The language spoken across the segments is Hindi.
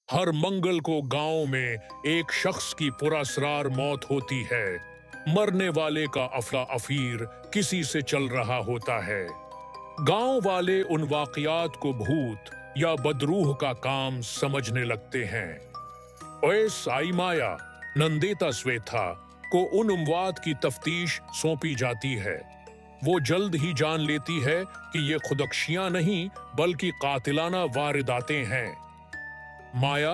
हर मंगल को गांव में एक शख्स की पुरअसरार मौत होती है। मरने वाले का अफरा अफीर किसी से चल रहा होता है। गांव वाले उन वाकयात को भूत या बदरूह का काम समझने लगते हैं। ओए साई माया, नंदेता स्वेथा को उन अमवात की तफ्तीश सौंपी जाती है। वो जल्द ही जान लेती है कि ये खुदकशियां नहीं बल्कि कातिलाना वारदातें हैं। माया,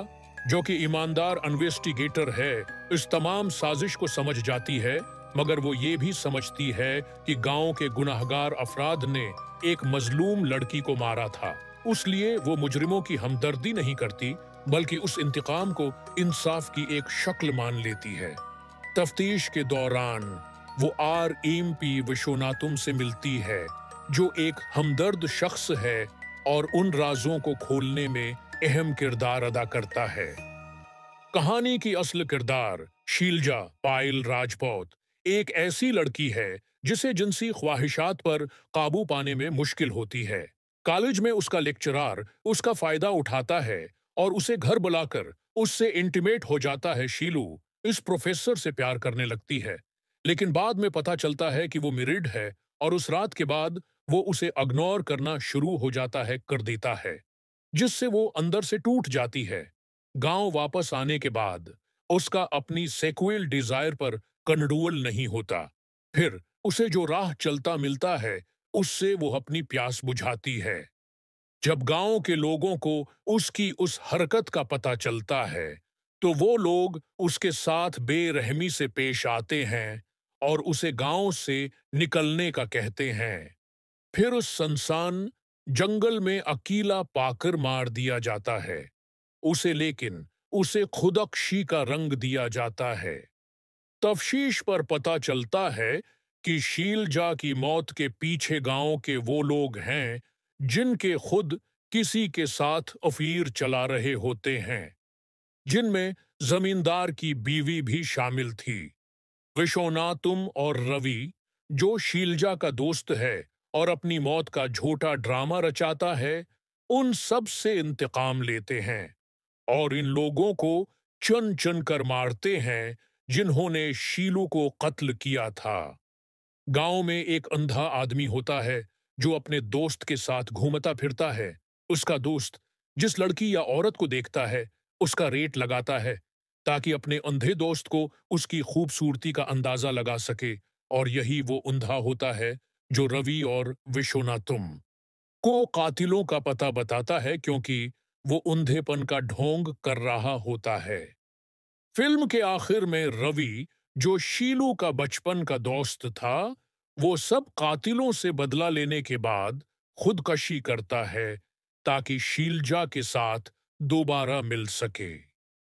जो कि ईमानदार इन्वेस्टिगेटर है, इस तमाम साजिश को समझ जाती है, मगर वो ये भी समझती है कि गांव के गुनाहगार अफराद ने एक मजलूम लड़की को मारा था। उसलिए वो मुजरिमों की हमदर्दी नहीं करती, बल्कि उस इंतकाम को इंसाफ की एक शक्ल मान लेती है। तफ्तीश के दौरान वो आर.एम.पी. विश्वनाथम से मिलती है, जो एक हमदर्द शख्स है और उन राजों को खोलने में अहम किरदार अदा करता है। कहानी की असल किरदार शीलजा पायल राजपूत एक ऐसी लड़की है जिसे जिनसी ख्वाहिशात पर काबू पाने में मुश्किल होती है। कॉलेज में उसका लेक्चरर उसका फायदा उठाता है और उसे घर बुलाकर उससे इंटीमेट हो जाता है। शीलू इस प्रोफेसर से प्यार करने लगती है, लेकिन बाद में पता चलता है कि वो मिरिड है और उस रात के बाद वो उसे इग्नोर करना शुरू हो जाता है कर देता है, जिससे वो अंदर से टूट जाती है। गांव वापस आने के बाद उसका अपनी सेक्युअल डिजायर पर कंट्रोल नहीं होता। फिर उसे जो राह चलता मिलता है, उससे वो अपनी प्यास बुझाती है। जब गांव के लोगों को उसकी उस हरकत का पता चलता है, तो वो लोग उसके साथ बेरहमी से पेश आते हैं और उसे गांव से निकलने का कहते हैं। फिर उस सुनसान जंगल में अकेला पाकर मार दिया जाता है उसे, लेकिन उसे खुदकशी का रंग दिया जाता है। तफ्तीश पर पता चलता है कि शीलजा की मौत के पीछे गांव के वो लोग हैं जिनके खुद किसी के साथ अफीर चला रहे होते हैं, जिनमें जमींदार की बीवी भी शामिल थी। विश्वनाथम और रवि, जो शीलजा का दोस्त है और अपनी मौत का झूठा ड्रामा रचाता है, उन सब से इंतकाम लेते हैं और इन लोगों को चुन चुन कर मारते हैं जिन्होंने शीलू को कत्ल किया था। गांव में एक अंधा आदमी होता है जो अपने दोस्त के साथ घूमता फिरता है। उसका दोस्त जिस लड़की या औरत को देखता है, उसका रेट लगाता है ताकि अपने अंधे दोस्त को उसकी खूबसूरती का अंदाजा लगा सके, और यही वो अंधा होता है जो रवि और विश्वनाथम को कातिलों का पता बताता है, क्योंकि वो अंधेपन का ढोंग कर रहा होता है। फिल्म के आखिर में रवि, जो शीलू का बचपन का दोस्त था, वो सब कातिलों से बदला लेने के बाद खुदकशी करता है ताकि शीलजा के साथ दोबारा मिल सके।